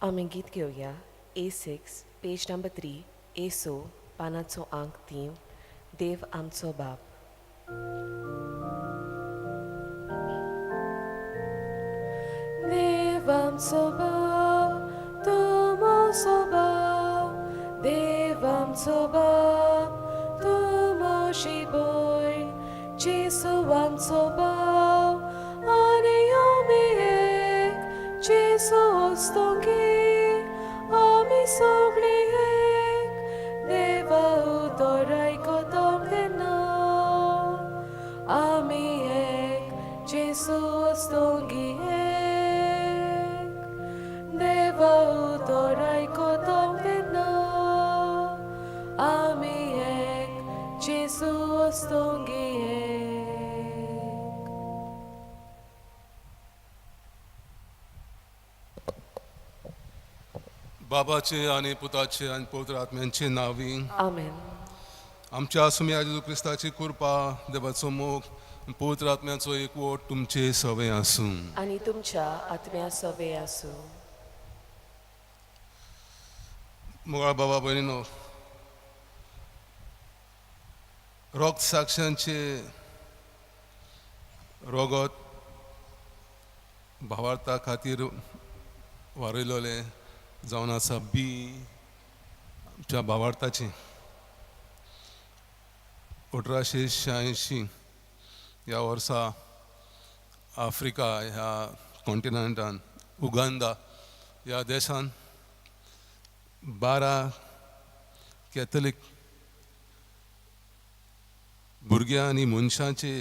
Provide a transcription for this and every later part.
आमी गीत घेवया A6 पेज नंबर 3 A6 पानाचो अंक 3 देव आमचो बाप. देव आमचो बाप तूं मोसो बाप, देव आमचो बाप तूं मोशी भयण, जेसू आमचो बाप आनी आमी एक, जेसू वस्तोंगी आमी सगळीं एक, देवा उतोराय कोतोम तेन्ना आमी एक, जेसू वस्तोंगी एक, देवा उतोराय कोतोम तेन्ना आमी एक, जेसू वस्तोंगी एक. बाबाचे आणि पुताचे आणि पवित्र आत्म्यांचे नावी आमेन. आमच्या सुम्या जेजू क्रिस्ताची कृपा, देवाचो मोग, पवित्र आत्म्याचो एकवट तुमचे सवय आसूं. आनी तुमच्या आत्म्या सवे आसूं. मुळा बाबा भयणीनो, रोग साक्षांचे रोगत भावार्था खातीर वारयलोले जावन आसा बी आमच्या भावार्थाची 1886 ह्या वर्सा आफ्रिका ह्या कॉन्टिनेंटान उगांडा ह्या देशान 12 कॅथलीक भुरग्यां आनी मनशांचे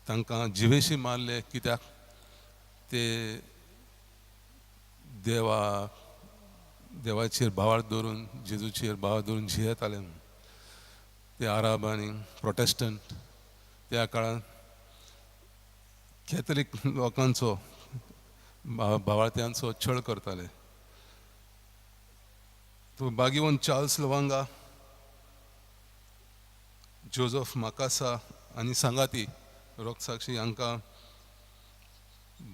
तांकां जिवेशी मारले, कित्याक ते देवाचेर भावार्थ दवरून, जेजूचेर भावार्थ दवरून जियेताले. ते आराब आनी प्रोटेस्टंट त्या काळान कॅथलीक लोकांचो भावार्थ्यांचो छळ करताले. तो बागीवन चार्ल्स लवांगा, जोझफ माकासा आनी सांगाती रोगसाक्षी हांकां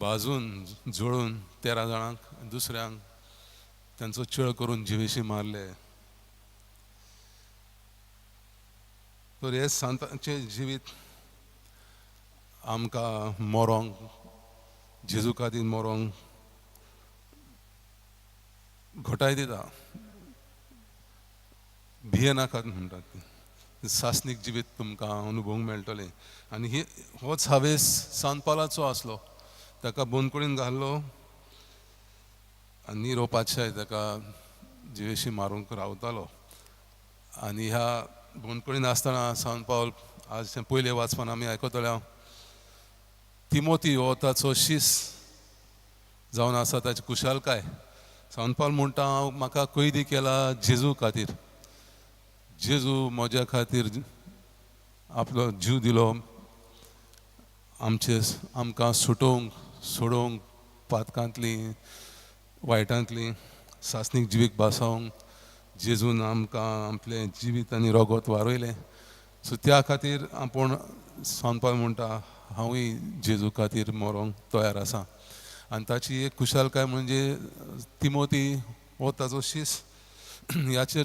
बाजून जोडून 13 जाणांक दुसऱ्यांक तांचो छळ करून जिवेशी मारले. तर हे सांतांचे जिवीत आमकां मरोंक, जेजू खातीर मरोंक घटाय दिता. भियेनाकात म्हणटात ते सासनीक जिवीत तुमकां अनुभवूंक मेळटलें. आनी होच हावेस सांत पावलाचो आसलो. ताका बोनकुडीन घाल्लो आनी निरो पातशाय ताका जिवेशी मारूंक रावतालो. आनी ह्या बोनकुडीन आसतना सांत पावल आज पयले वाचपान आमी आयकतले हांव तिमोथी हो ताचो शीस जावन आसा, ताची कुशालकाय. सांत पावल म्हणटा हांव म्हाका कैदी केला जेजू खातीर. जेजू म्हज्या खातीर आपलो जीव दिलो आमकां सुटोवंक, सोडोवंक पातकांतली वायटांतली सासनीक जिवीक बासावंक जेजून आमकां आपलें जिवीत आनी रोगत वारयलें. सो त्या खातीर आपूण सांत पावल म्हणटा हांवूय जेजू खातीर मरोंक तयार आसा. आनी ताची एक कुशालकाय म्हणजे तिमोथी हो ताचो शीस, ह्याचेर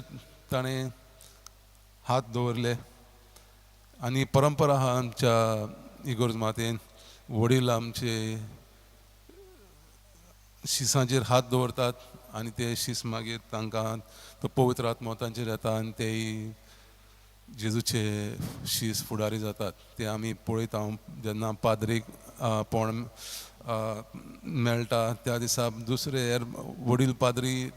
ताणें हात दवरले. आनी परंपरा आहा आमच्या इगोर्ज मातेन, वडील आमचे शिसांचेर हात दवरतात आनी ते शीस मागीर तांकां तो पवित्र आत्मो तांचेर येता आनी तेय जेजूचे शीस फुडारी जातात. ते आमी पळयता. जेन्ना पाद्रीक पोण मेळटा त्या दिसा दुसरे हेर वडील पाद्री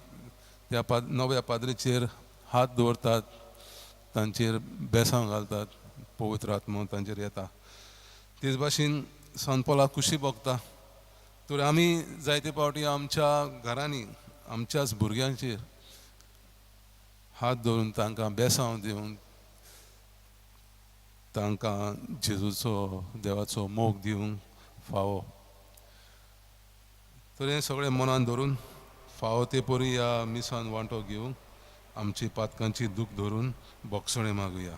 त्या नव्या पाद्रीचेर हात दवरतात, तांचेर बेसांव घालतात, पवित्र आत्मो तांचेर येता. तेच भाशेन सांत पावलाक खुशी भोगता. तर आमी जायते फावटी आमच्या घरांनी आमच्याच भुरग्यांचेर हात दवरून तांकां बेसांव दिवन तांकां जेजूचो देवाचो मोग दिवंक फावो. तर हें सगळें मनान धरून फावो ते परी ह्या मिसान वांटो घेवंक आमची पातकांची दूख धरून बोगसणे मागुया.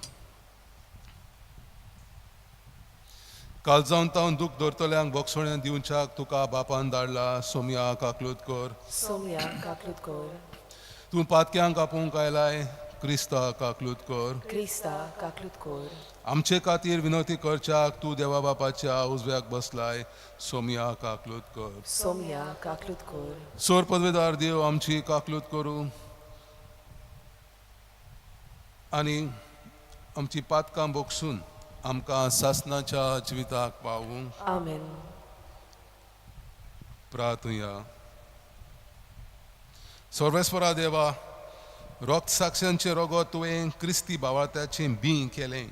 काल जावन तावन दूख धरतल्यांक बोगसोण्या दिवच्याक तुका बापान धाडला सोमया काकलूत कर. Somya kaklut kor. तूं पातक्यांक आपोवंक आयलाय क्रिस्ता काकलूत कर. Krista kaklut kor. आमचे खातीर विनवती करच्याक तूं देवा बापाच्या उजव्याक बसलाय सोमया काकलूत कर. Somya kaklut kor. सोर पदवेदार देव आमची काकलूत करूं आनी आमची पातकां बोगसून आमकां सासणाच्या जिविताक पावूं. Amen. प्रार्थुया. सर्वेस्परा देवा, रोक्त साक्षांचे रोगो तुवें क्रिस्ती भावार्थ्याचें बी केलें.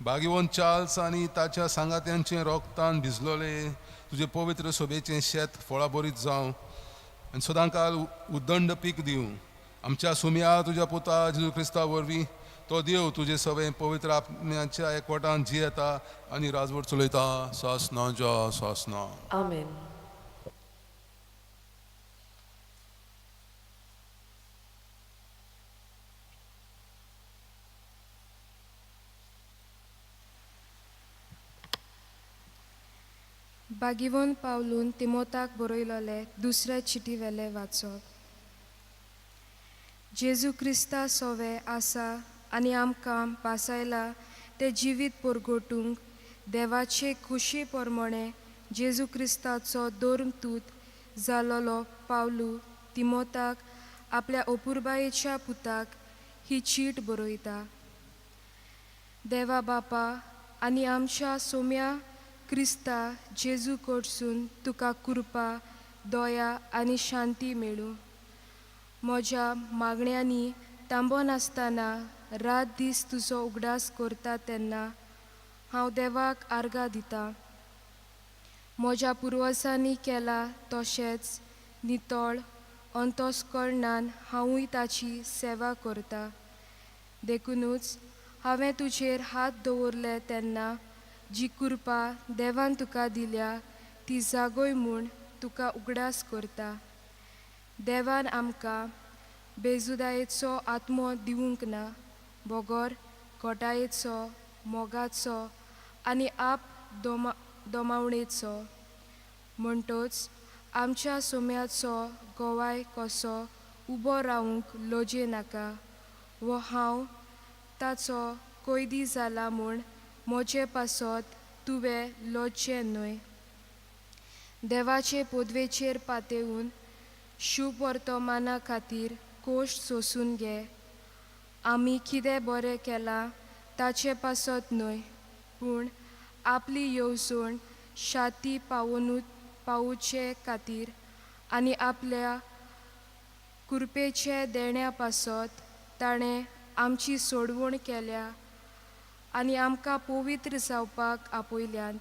भागिवंत चार्ल्स आनी ताच्या सांगात्यांचें रोगतान भिजलोले तुजे पवित्र सोबेचें शेत फळां बरीत जावं आनी सदांकाल उदंड पीक दिवं. आमच्या सुम्या तुज्या पुता जेजू क्रिस्ता वरवीं तो देव तुजे सवे पवित्र आत्म्याच्या एकवटान जियेता आनी राजवट चलयता सासणाच्या सासना. Amen. भागिवंत पावलून तिमोथाक बरयलोले दुसरे चिटी वेले वाचप. जेजू क्रिस्ता सोवे आसा आनी आमकां पासायला ते जिवीत परगोटूंक देवाचे खुशी प्रमाणे जेजू क्रिस्ताचो दोर्मतूत जालोलो पावलू तिमोथाक आपल्या अपुरबायेच्या पुताक ही चीट बरयता. देवा बापा आनी आमच्या सोम्या क्रिस्ता जेजू कडसून तुका कृपा दया आनी शांती मेळूं. म्हज्या मागण्यांनी तांबो नासतना रात दीस तुजो उगडास करता तेन्ना हांव देवाक आर्गां दितां. म्हज्या पुर्वजांनी केला तशेंच नितळ अंतस्करणान हांवूय ताची सेवा करतां. देखूनच हांवें तुजेर हात दवरले तेन्ना जी कृपा देवान तुका दिल्या ती जागोय म्हूण तुका उगडास करता. देवान आमकां बेजुदायेचो आत्मो दिवंक ना, बोगोर घोटायेचो, मोगाचो आनी आप दोमावणेचो. म्हणटच आमच्या सोम्याचो गोवाय कसो उबो रावंक लोजे नाका वो हांव ताचो कैदी जाला म्हूण म्हजे पासत तुवें लोजचें न्हय. देवाचे पोदवेचेर पातेवून शुभ वर्तमाना खातीर कोश्ट सोंसून घे. आमी कितें बरें केलां ताचे पासत न्हय, पूण आपली येवजण शाती पावोवचे खातीर आनी आपल्या कृपेचे देण्या पासत ताणें आमची सोडवण केल्या आनी आमकां पवित्र जावपाक आपयल्यांत.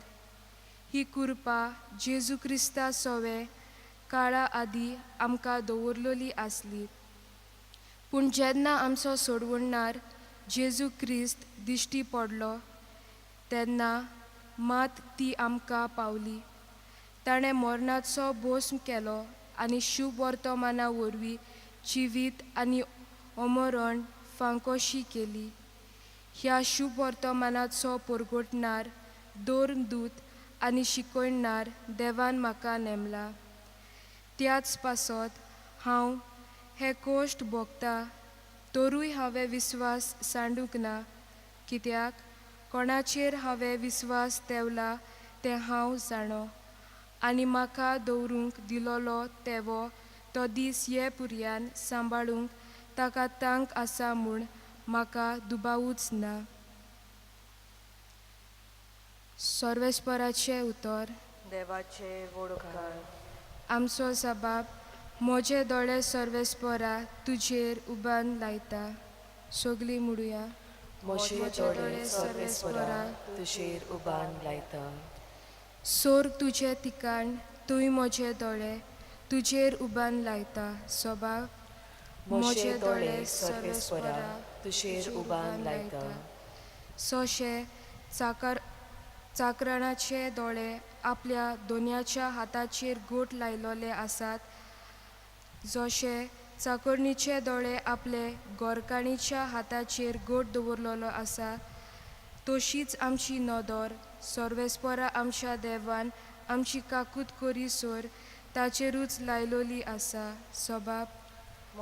ही कृपा जेजू क्रिस्ता सोवे काळा आदी आमकां दवरलेली आसली, पूण जेन्ना आमचो सोडवणणार जेजू क्रिस्त दिश्टी पडलो तेन्ना मात ती आमकां पावली. ताणें मरणाचो भस्म केलो आनी शुभ वर्तमाना वरवीं जिवीत आनी अमरण फांकोशी केली. ह्या शुभ वर्तमानाचो परगोटणार दोर्मदूत आनी शिकयणार देवान म्हाका नेमला. त्याच पासत हांव हे कोश्ट भोगता तरूय हांवें विस्वास सांडूंक ना, कित्याक कोणाचेर हांवें विस्वास देवला तें हांव जाणो आनी म्हाका दवरूंक दिलोलो तेवो तो दीस ये पुर्यान सांबाळूंक ताका तांक आसा म्हूण म्हाका दुबावूच ना. सर्वेस्पराचें उतर. देवाचे वडकार. आमचो जबाब. म्हजे दोळे सर्वेस्परा तुजेर उबान लायता. सगळीं म्हणुया. म्हजे दोळे सर्वेस्परा तुजेर उबान लायता. सोर तुजे ठिकाण तुय म्हजे दोळे तुजेर उबान लायता. सभाव. म्हजे दोळे सर्वेस्परा तुजेर उबान लायता. सोशे चाकराणाचे दोळे आपल्या दोनयाच्या हाताचेर गोट लायलोले आसात, जशे चाकरणीचे दोळे आपले गोरकाणीच्या हाताचेर गोट दवरलेलो आसा, तशीच आमची नदर सर्वेस्परा आमच्या देवान आमची काकूत करी सोर ताचेरूच लायलोली आसा सोबाब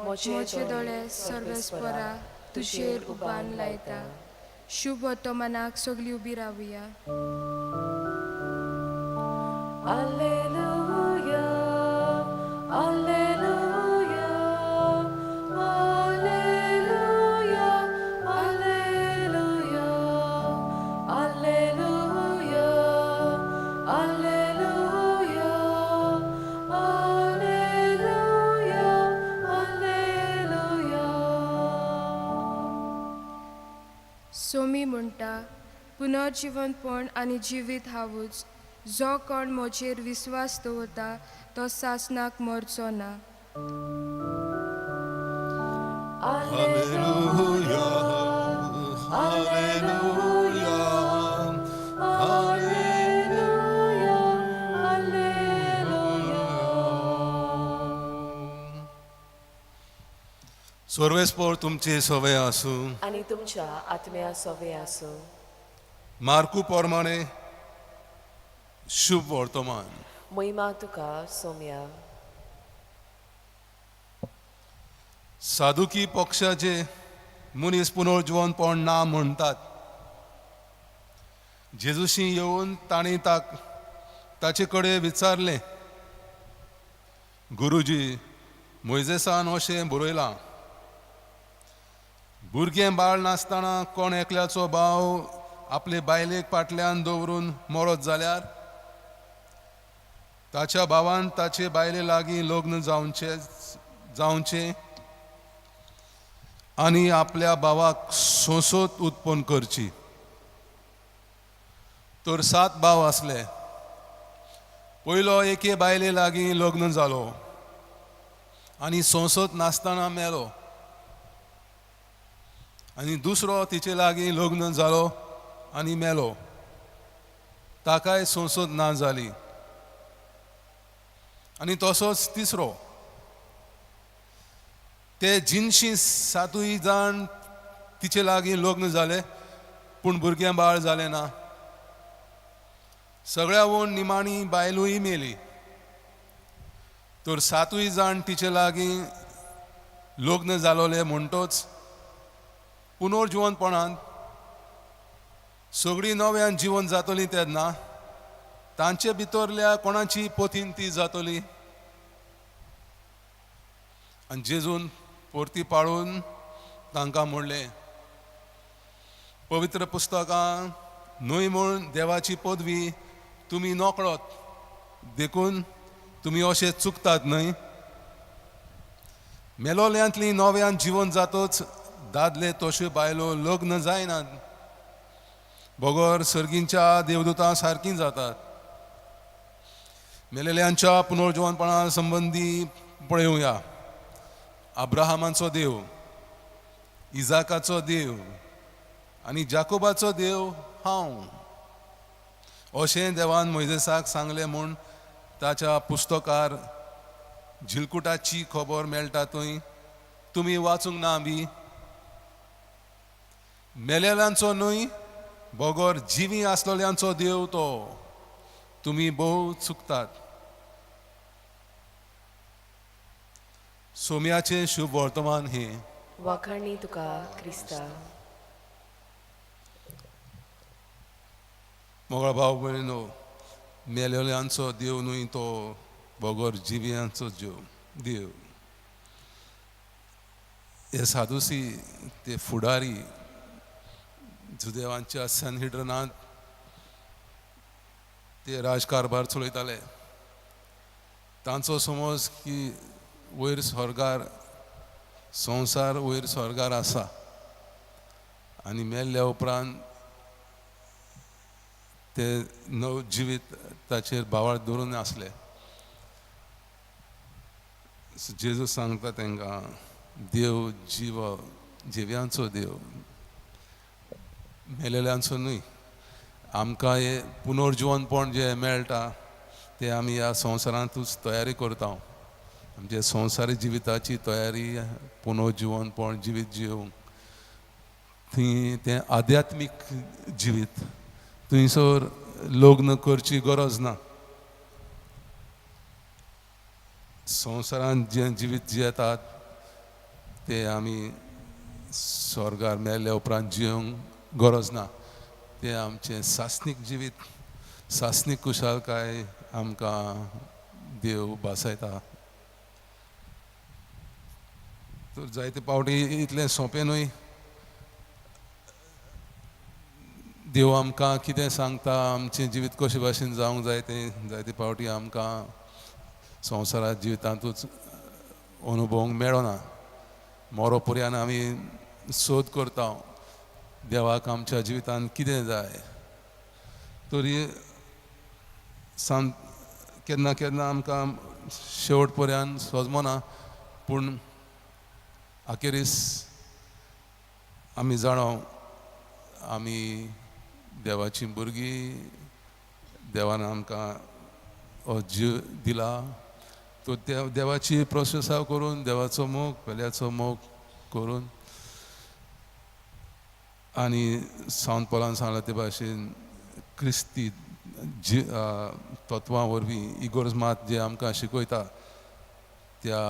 मोचे दोळे सर्वेस्परा तुजेर उबान लायता. शुभ वर्तमानाक सगळीं उबी रावया. Alleluia, Alleluia, Alleluia, Alleluia, Alleluia, Alleluia, Alleluia, Alleluia. Somi म्हणटा पुनर्जीवनपण आनी जिवीत हांवूच. जो कोण म्हजेर विस्वास दवरता तो सासनाक मरचो ना. Alleluia, Alleluia, Alleluia, Alleluia. सर्वेस्पर तुमचे सवय आसूं. आणि तुमच्या आत्म्या सवे आसो. मार्कू प्रमाणे शुभ वर्तमान. महिमा तुका सोम्या. साधुकी पक्षाचे मनीस पुनर्जीवनपण ना म्हणटात. जेजूशी येवन तांणी ताचे कडेन विचारलें, गुरुजी, मोइजेसान अशें बरयलां, भुरगें बाळ नासतना कोण एकल्याचो भाव आपले बायलेक फाटल्यान दवरून मरत जाल्यार ताच्या भावान ताचे बायले लागीं लग्न जावचें आनी आपल्या भावाक सोंसोत उत्पन्न करची. तर 7 भाव आसले. पयलो एके बायले लागीं लग्न जालो आनी सोंसोत नासतना मेलो, आनी दुसरो तिचे लागीं लग्न जालो आनी मेलो, ताकाय सोंसोत ना जाली. आनी तसोच तिसरो. ते जिनशी 7 जाण तिचे लागीं लग्न जाले पूण भुरगें बाळ जालें ना. सगळ्यावून निमाणी बायलूय मेली. तर 7 जाण तिचे लागीं लग्न जालोले म्हणटोच पुनर्जीवनपणांत सगळीं नव्यान जीवन जातलीं तेन्ना तांचे भितरल्या कोणाची पोतीन ती जातली. आनी जेजून परती पाळून तांकां म्हणलें, पवित्र पुस्तकां न्हय म्हूण देवाची पदवी तुमी नकळत देखून तुमी अशें चुकतात न्हय. मेलोल्यांतलीं नव्यान जीवन जातच दादले तश्यो बायलो लग्न जायनात. भोगोर सर्गींच्या देवदूतां सारकीं जातात. मेलेल्यांच्या पुनर्जीवनपणा संबंदी पळयोवया. अब्राहमाचो देव, इजाकाचो देव आनी जाकोबाचो देव हांव, अशें देवान मोइजेसाक सांगलें म्हूण ताच्या पुस्तकार झिलकुटाची खबर मेळटा थंय तुमी वाचूंक ना बी. मेलेल्यांचो न्हय, भोगोर जिवी आसलोल्यांचो देव तो. तुमी भोव चुकतात. सोम्याचे शुभ वर्तमान हे. वखाणी तुका क्रिस्ता. मोगळा भाव भयणो, मेलेल्यांचो देव न्हय तो, भोगोर जिवियांचो देव. हे सादुसी ते फुडारी जुदेवांच्या सॅनहिड्रनांत ते राजकारभार चलयताले. तांचो समज की वयर स्वर्गार संवसार वयर स्वर्गार आसा आनी मेल्ल्या उपरांत ते नव जिवीत ताचेर भावार दवरून आसले. जेजू सांगता तांकां, देव जिव्यांचो देव, मेलेल्यांचो न्हय. आमकां हे पुनर्जीवनपण जे मेळटा ते आमी ह्या संवसारांतूच तयारी करता. आमचे संवसारी जिविताची तयारी पुनर्जीवनपण जिवीत जिवंक थंय तें आध्यात्मीक जिवीत थंयसर लग्न करची गरज ना. संवसारान जें जिवीत जियेतात ते आमी स्वर्गार मेल्ल्या उपरांत जियोंक गरज ना. तें आमचें सासणीक जिवीत, सासणीक कुशालकाय आमकां देव भासयता. तर जायते पावटी इतलें सोंपें न्हय. देव आमकां कितें सांगता, आमचें जिवीत कशे भाशेन जावंक जाय तें जायते पावटी आमकां संवसारांत जिवितांतूच अनुभवूंक मेळना. मरो पर्यान आमी सोद करता देवाक आमच्या जिवितांत कितें जाय. तरी केन्ना केन्ना आमकां शेवट पर्यान सोजमना, पूण अखेरीस आमी जाणो आमी देवाची भुरगीं, देवान आमकां हो जीव दिला. तो देवाची प्रशंसा करून, देवाचो मोग, पेल्याचो मोग करून आनी सांत पॉलान सांगला ते भाशेन क्रिस्ती तत्वां वरवीं इगोर्ज जे आमकां शिकयता त्या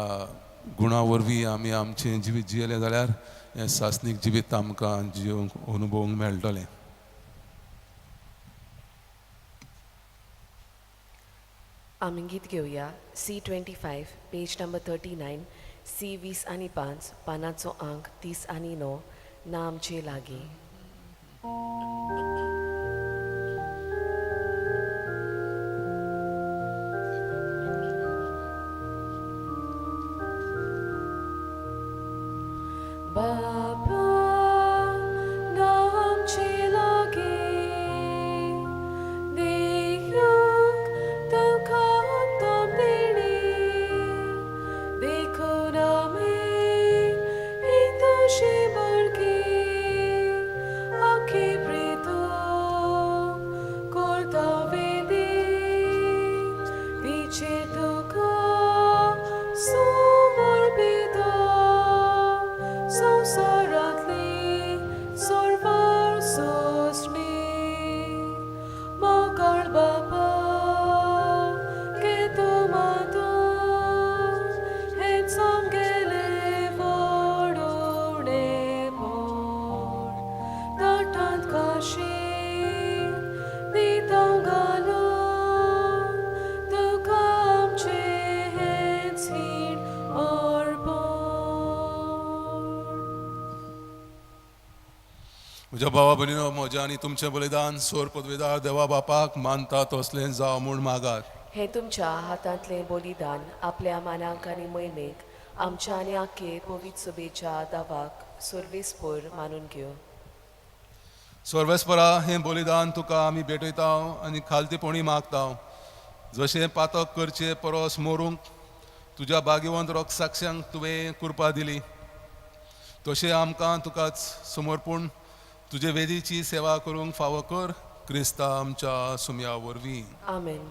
गुणां वरवीं आमी आमचें जिवीत जियेलें जाल्यार हें सासणीक जिवीत आमकां जियोंक अनुभवूंक मेळटलें. आमी गीत घेवया C25 पेज नंबर 39, C20 आनी 5 पानाचो अंक 30 आनी 9 ना आमचे लागीं. बाबा ना आमचे लागीं देखूंक तुका तोंपिणी देखून आमी ही तुजी भुरगीं आखी प्रीतो करता वेदी तिचे तुका समोर बितो संवसारांतली सर्वार सोंसणी मोगाळ बाबा घेतो मातून हेच आमगेले व्हडोणे मोड ताटांत काशी दिता घालून तुका आमचे हेच हीण अर्पण. म्हज्या भावा भयणीनो, म्हजें आनी तुमचें बलिदान सोर पदवेदार देवा बापाक मानता तसलें जावं म्हूण मागात. हे तुमच्या हातांतलें बलिदान आपल्या मानांक आनी मोहिमेक आमच्या आनी आख्खे पवित्र सभेच्या दावाक सर्वेस्पर मानून घेव. सर्वेस्परा हें बलिदान तुका आमी भेटयता आनी खालतीपणी मागता. जशें पातक करचे परस मोरूंक तुज्या भाग्यवंत रोग साक्षांक तुवें कृपा दिली, तशें आमकां तुकाच समर्पण तुजे वेदीची सेवा करूंक फावो कर. क्रिस्ता आमच्या सुमया वरवीं. आमेन.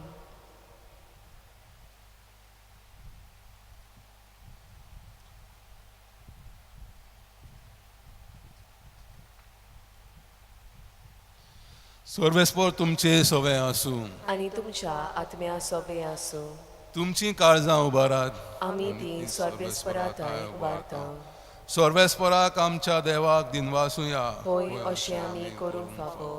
सर्वेस्पर तुमचे सवे आसूं, आनी तुमच्या आत्म्या सोबे आसूं. तुमची काळजां उबारात. आमी ती सर्वेस्पराताय उबारता. सर्वेस्पराक आमच्या देवाक दिनवासुया. होय अशें आमी करूंक फावो.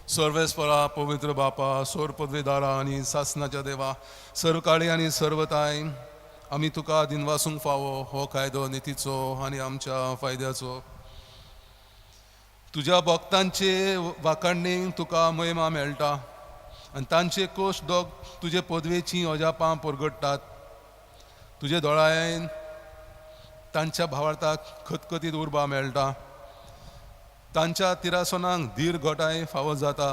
सर्वेस्परा पवित्र बापा, सोर पदवेदारा आनी सासणाच्या देवा, सर्वकाळी आनी सर्वताय आमी तुका दिनवासूंक फावो हो कायदो नितीचो आनी आमच्या फायद्याचो. तुज्या भक्तांचे वाखाणणेक तुका महिमा मेळटा आनी तांचे कोश दोग तुजे पदवेची अजापां परगडटात. तुजे दोळायेन तांच्या भावार्थाक खतखतीत उर्बा मेळटा. तांच्या तिरासोनांक धीर घोटाय फावो जाता.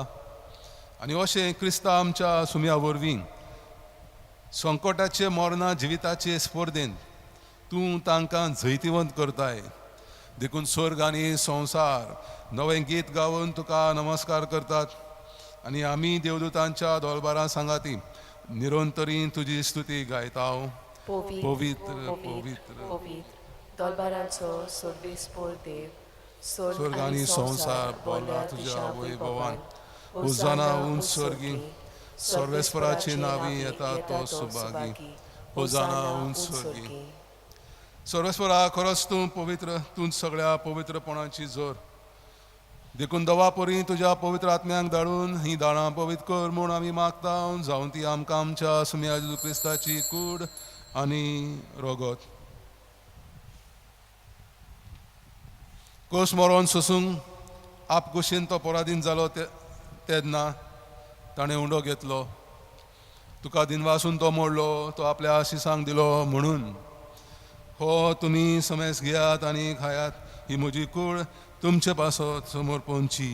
आनी अशें क्रिस्ता आमच्या सुमया वरवीं संकटाचे मरणा जिविताचे स्पर्धेंत तूं तांकां जैतिवंत करताय. देखून स्वर्ग आनी संवसार नवें गीत गावन तुका नमस्कार करतात. आनी आमी देवदूतांच्या दोलबारां सांगाती निरंतरी तुजी स्तुती गायता. पवित्र पवित्र पवित्र पवित्र दोलबारांचो सर्वेस्पर देव, स्वर्ग आनी संवसार बोला तुज्या वैभवान. होजाना उंच स्वर्गी सर्वेस्पराची नावी येता तो सुभागी होजाना उंच स्वर्गी सर्वेस्परा खरोच तूं पवित्र तूं सगळ्या पवित्रपणाची जोर देखून दवा परी तुज्या पवित्र आत्म्यांक धाडून ही दाणां पवित्र कर म्हूण आमी मागता जावन ती आमकां आमच्या सुम्या जेजू क्रिस्ताची कूड आनी रोगत कोस मरोन सोसूंक आपकुशीन तो पराधीन जालो तेन्ना ताणें उंडो घेतलो तुका दिनवासून तो मोडलो तो आपल्या आशिसांक दिलो म्हणून हो तुमी समेस घेयात आनी खायात ही म्हजी कूड तुमचे पासत समोर पोंची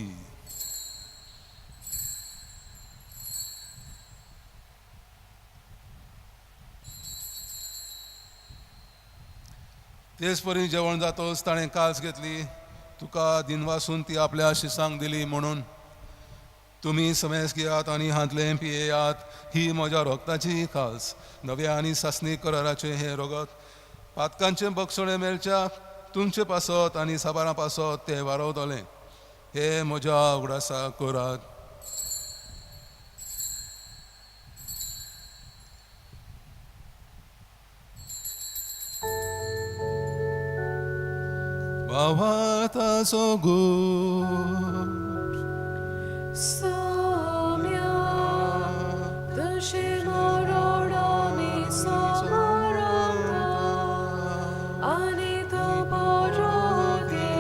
तेच परी जेवण जातोच ताणें कास घेतली तुका दिनवासून ती आपल्या शिसांक दिली म्हणून तुमी समेस घेयात आनी हातलें पियेयात ही म्हज्या रोगताची खास नव्या आनी सासणी कराराचे हे रोगत पातकांचे बक्षणे मेळच्या तुमचे पासत आनी साबारां पासत ते वारवतले हे म्हज्या उगडासा करात भावाताचो गूढ Samya Dashimorodami Samarata Anito Porogeso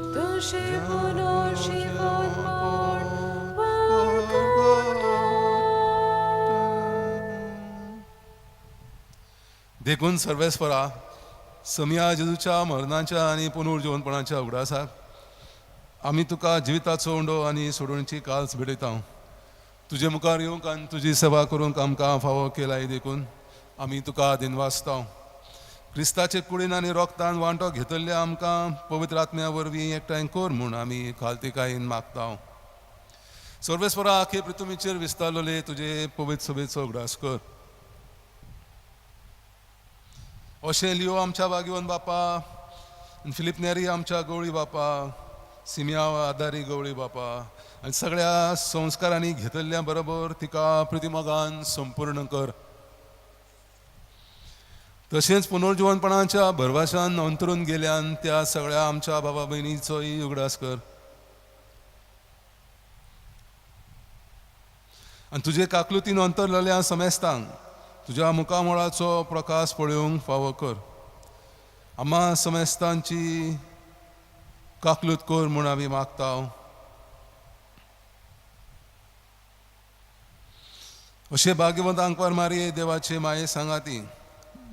Dashimono Shivon देखून सर्वेस्परा समया जेजूच्या मरणाच्या आनी पुनर्जीवनपणाच्या उगडासाक आमी तुका जिविताचो उंडो आनी सोडूणची काल्स भिडयता तुजे मुखार येवंक आनी तुजी सेवा करूंक आमकां फावो केलाय देखून आमी तुका दिनवासता क्रिस्ताचे कुडीन आनी रोगतान वांटो घेतल्ले आमकां पवित्र आत्म्या वरवीं एकठांय कर म्हूण आमी खालतिकायेन मागता सर्वेस्परा आखे पृथ्वीचेर विस्तारलोले तुजे पवित्र सभेचो उगडास कर अशें लियो आमच्या बागीवन बापा फिलिप नेरी आमच्या गवळी बापा सिमिया आदारी गवळी बापा आनी सगळ्या संस्कारांनी घेतल्ल्या बरोबर तिका प्रतिमोगान संपूर्ण कर तशेंच पुनर्जीवनपणाच्या भरवशान अंतरून गेल्यान त्या सगळ्या आमच्या बाबा भयणीचोय उगडास कर आनी तुजे काकलुतीन अंतरलेल्या समेस्तांक तुज्या मुखामळाचो प्रकाश पळोवंक फावो कर आम्हा समेस्तांची काकलूत कर म्हूण आमी मागता अशें भाग्यवंत आंकवार मारये देवाचे माये सांगाती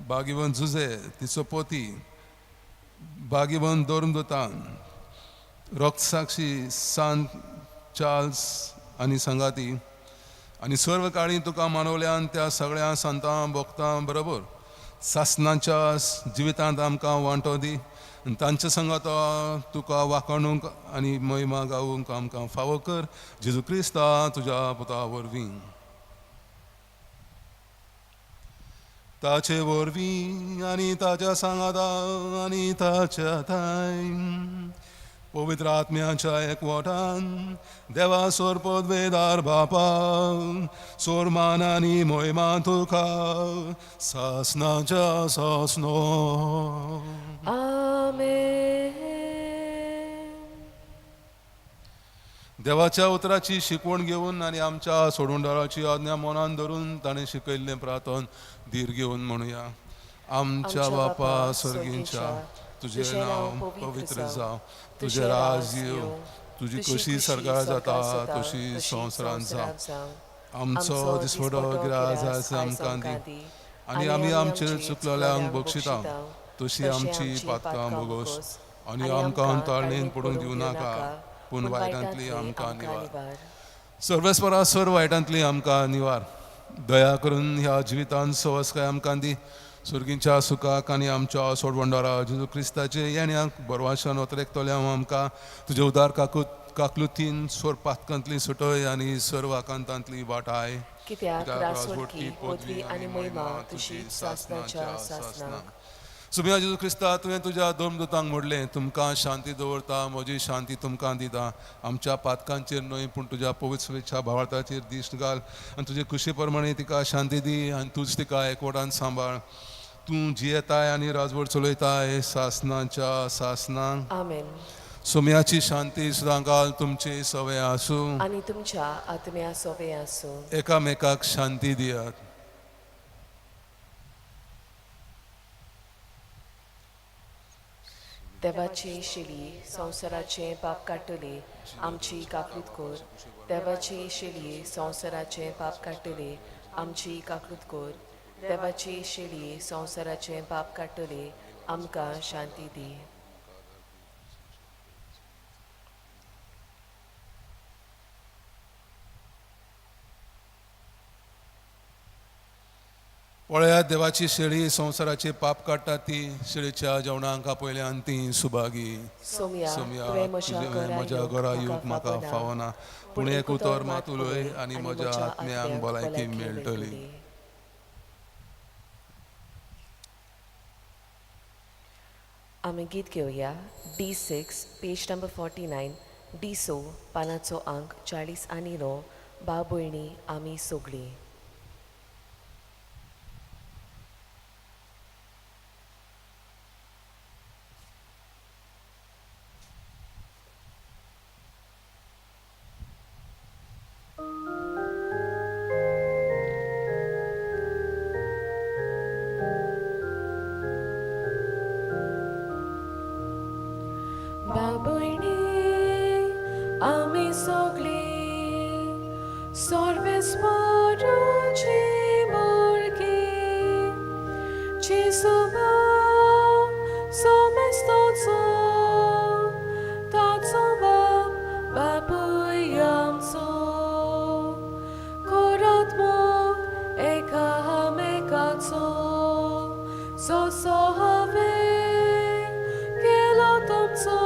भाग्यवंत झुजे तिचो पोती भाग्यवंत दोरमदुतान रक्तसाक्षी सांत चार्ल्स आनी सांगाती आनी सर्व काळी तुका मानवल्यान त्या सगळ्या संतां भक्तां बरोबर सासणाच्या जिवितांत आमकां वांटो दी आनी तांचे संगत तुका वाखणूंक आनी महिमा गावूंक आमकां फावो कर जेजू क्रिस्ता तुज्या पुता वरवीं ताचे वरवीं आनी ताच्या सांगाता आनी ताच्या थाय पवित्र आत्म्याच्या एकवटान देवा सोर पदवेदार बापा सोर मान आनी मोहिमा तुका सासनाच्या सासनो Amen. देवाच्या उतराची शिकवण घेवन आनी आमच्या सोडूंडाराची आज्ञा मनान धरून ताणें शिकयल्लें प्रार्थन धीर घेवन म्हणुया आमच्या बापा स्वर्गींच्या तुझें नांव पवित्र जावं तुझें राज येवं तुजी कशी सरकार जाता तशी संवसारांत जावं आमचो दिसवडो गिराय आयज आमकां दी आनी आमी आमचेर चुकलेल्यांक बक्षिता तशी आमची पातकां बोगोस आनी आमकां ताळणेन पडूंक दिवं नाका पूण वायटांतली आमकां निवार सर्वेस्परा सर वायटांतली आमकां निवार दया करून ह्या जिवितांत सवस्काय आमकां दी सुर्गींच्या सुखाक आनी आमच्या सोडवंडारा जेजू क्रिस्ताचे येण्याक बरवाशान वतरेकतोल्या आमकां तुजे उदार काकलुतीन सोर पातकांतली सुटय आनी सर्व आकांतांतली वाटाय कित्याक रासवटकी पदवी आनी महिमा तुशी सासनाच्या सासनाक सुम्या जेजू क्रिस्ता तुवें तुज्या दोन दुतांक म्हणलें तुमकां शांती दवरता म्हजी शांती तुमकां दिता आमच्या पातकांचेर न्हय पूण तुज्या पवित्र शुभेच्छा भावार्थाचेर दिश्ट घाल आनी तुजे खुशी प्रमाणे तिका शांती दी आनी तुज तिका एकवटान सांबाळ तूं जियेताय आनी राजवट चलयताय सासनाच्या सासनांक आमेन. सुम्याची शांती सुद्दां घाल तुमची सवय आसूं आणि तुमच्या आत्म्या सोबे आसूं. एकामेकाक शांती दियात. देवाची शिडी संवसाराचें पाप काडटली आमची काकूत कोर. देवाची शिडी संवसाराचें पाप काडटली आमची काकूत कोर. देवाची शिडी संवसाराचें पाप काडटली आमकां शांती दी. पळयात देवाची शेळी संवसाराचे पाप काडटा ती शेळीच्या जेवणाक आपयल्यान ती सुभागी. सोम्या सोम्या तुवें म्हज्या म्हज्या घरा येवंक म्हाका फावना पूण एक उतर मात उलय आनी म्हज्या आत्म्यांक भलायकी मेळटली. आमी गीत घेवया D6 पेज नंबर 49 D6 पानाचो अंक 40 आनी 9 भाव भयणी आमी सोगली. Babuni, ami sogli, sorves moruci morgi, ci suba, somes totso, totso bab, babuyam so, korat mok, eka hamekatso, so have, kelotomso.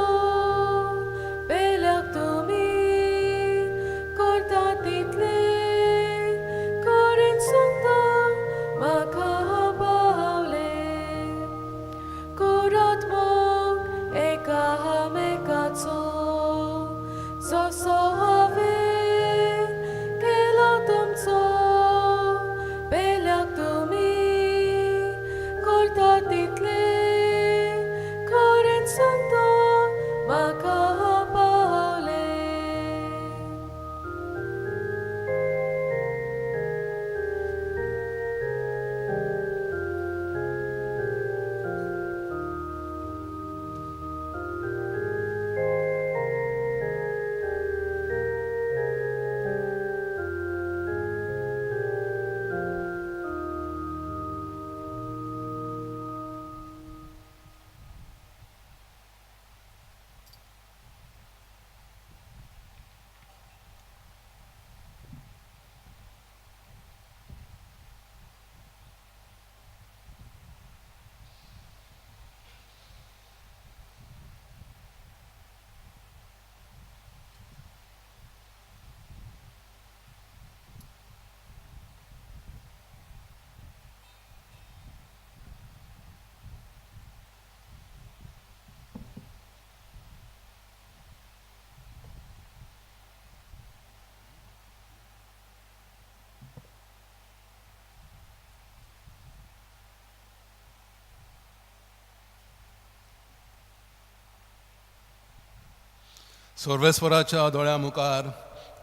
सर्वेस्वराच्या दोळ्या मुखार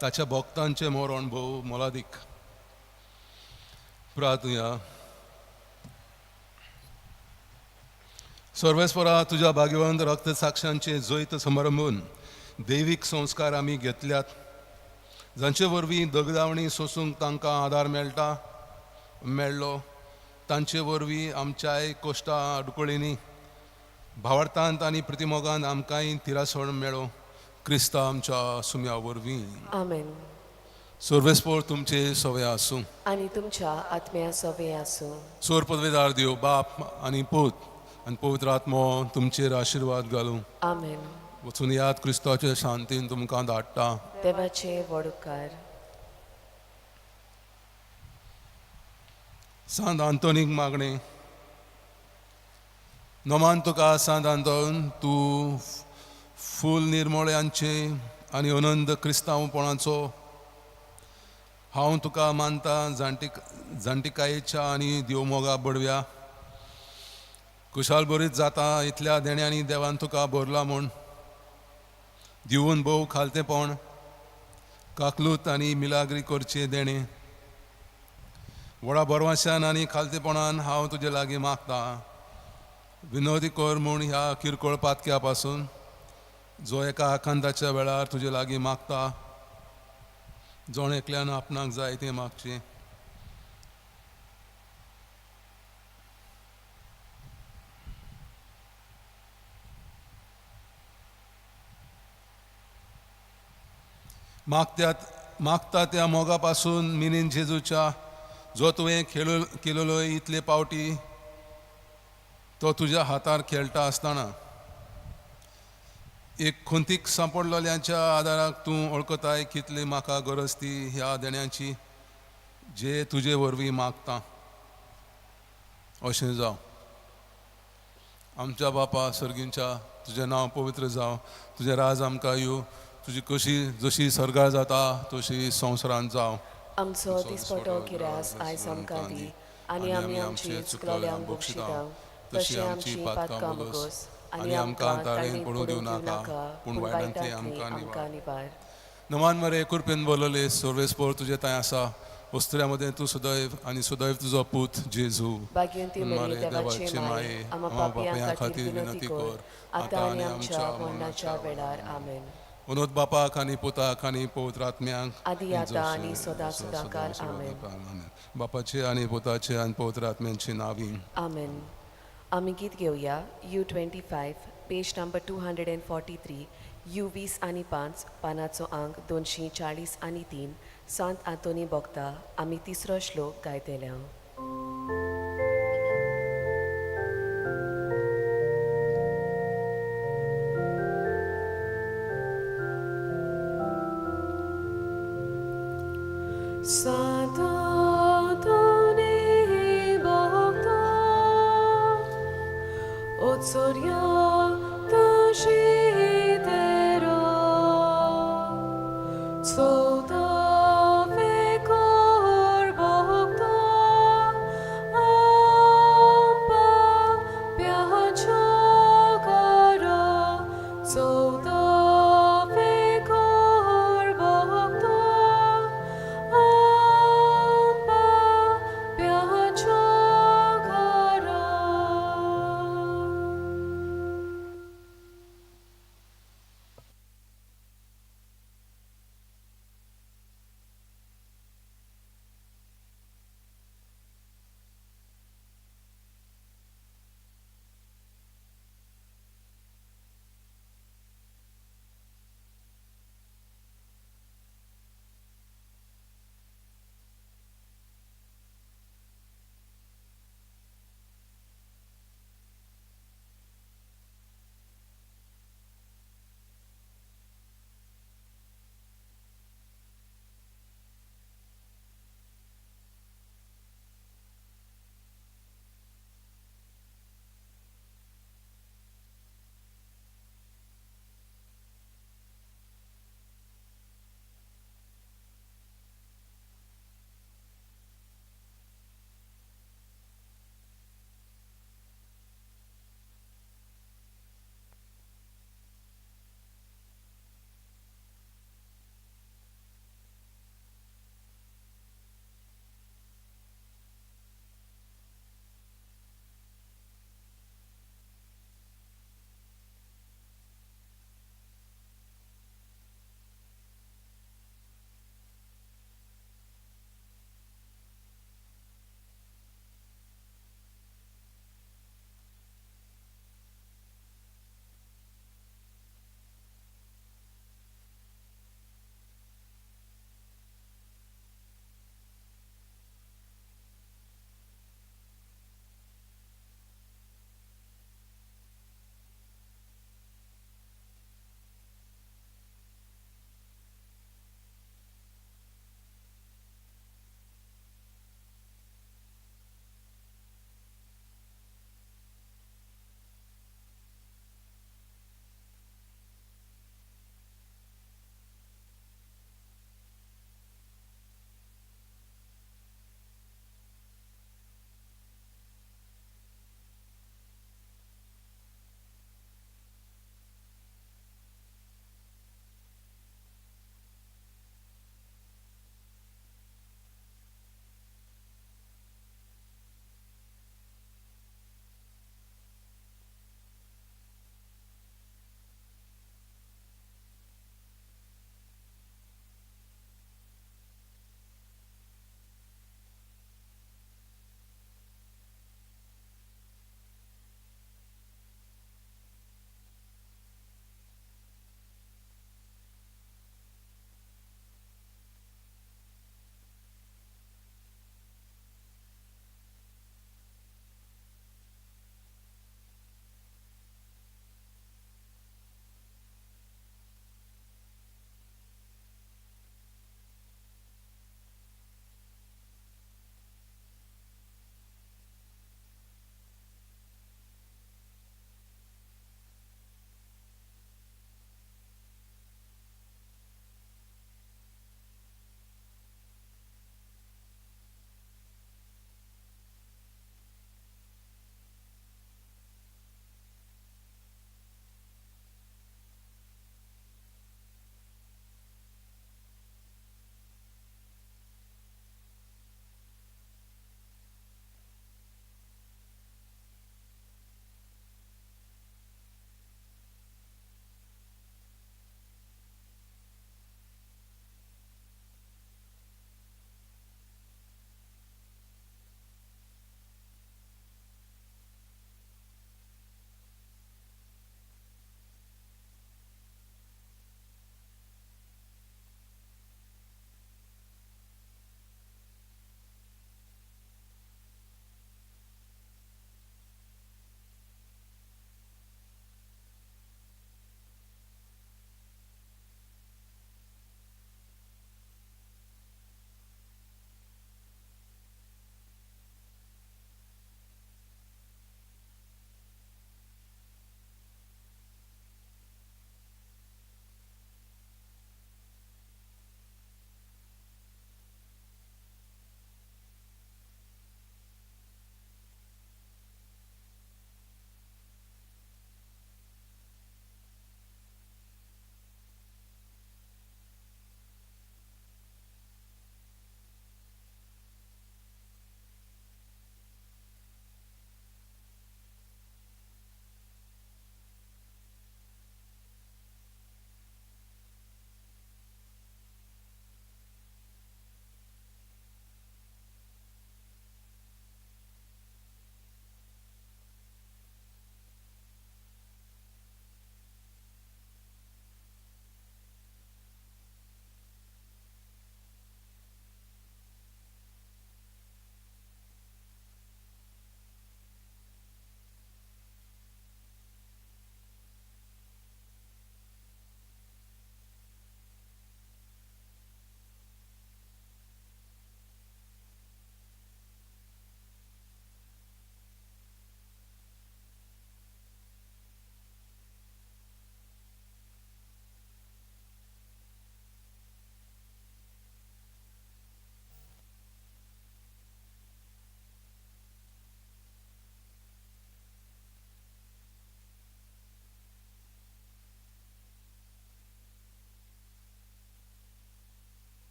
ताच्या भक्तांचे मरण भोव मोलादीक. प्रार्थुया. सर्वेस्वरा तुझ्या भाग्यवंत रक्त साक्षांचे जैत समारंभून दैवीक संस्कार आमी घेतल्यात जांचे वरवीं दगडावणी सोसूंक तांकां आदार मेळ्ळो तांचे वरवीं आमच्याय कोश्टां आडकुळींनी भावार्थांत आनी प्रतिमोगांत आमकांय तिरासण मेळो क्रिस्ता आमच्या सुम्या वरवीं. आमेन. सर्वेस्पोर तुमचे सवय आसूं आनी तुमच्या आत्म्या सोबे आसूं. सोर पदवेदार देव बाप आनी पूत आनी पवित्र आत्मो तुमचेर आशिर्वाद घालूं. आमेन. वचून याद क्रिस्ताचे शांतीन तुमकां धाडटा. देवाचे वडकार. सांत आंतोनीक मागणें. नोमान तुका सांदांतोन तूं फूल निर्मळ्यांचे आनी अनंत क्रिस्तांवपणाचो हांव तुका मानता जाणटिकायेच्या आनी देवमोगा बडव्या कुशाल बरीत जाता इतल्या देण्यांनी देवान तुका भरला म्हूण दिवून भोव खालतेपण काकलूत आनी मिलाग्री करचे देणे व्हडा बरवाशान आनी खालतेपणान हांव तुजे लागीं मागतां विनोदी कर म्हूण ह्या किरकोळ पातक्या पासून जो एका आकांताच्या वेळार तुजे लागीं मागता जोण एकल्यान आपणाक जाय तें मागचें मागता त्या मोगा पासून मिनीन जेजूच्या जो तुवें केलेलो इतले पावटी तो तुज्या हातार खेळटा आसतना एक खुंतीक सांपडलेल्याच्या आदाराक तूं वळखताय कितली म्हाका गरज ती ह्या देण्यांची जे तुजे वरवीं मागता अशें जावं आमच्या बापा सर्गींच्या तुजें नांव पवित्र जावं तुजें राज आमकां येवं तुजी कशी जशी सर्गार जाता तशी संवसारांत जावं आमचो दिसपटो किऱ्यास आयज आमकां दी आनी आमी आमची चुकलोल्यांक बक्षितांव तशी आमची पातकां मुगोस आनी आमकां ताळणेंत पडूं दिवं नाका पूण वायटांतली आमकां निवार नमान मरे कृपेन बोलले सर्वेस्पोर तुजे थंय आसा वस्त्र्यामध्ये तूं सदैव आनी सदैव तुजो पूत जेजू भाग्यवंती मरी देवाचे माये आमकां पापयां खातीर विनंती कर आतां आनी आमच्या मरणाच्या वेळार आमेन उनोत बापाक आनी पुताक आनी पवित्र आत्म्यांक आदी आतां आनी सदां सदांकाल आमेन बापाचे आनी पुताचे आनी पवित्र आत्म्यांची नांवीं आमेन आमी गीत घेवया U25 पेज नंबर 243 U20 आनी 5 पानाचो अंक 240 आनी 3 सांत आंतोनी बोगता आमी तिसरो श्लोक गायतल्या Sant Antoni Bogdan, Otsoria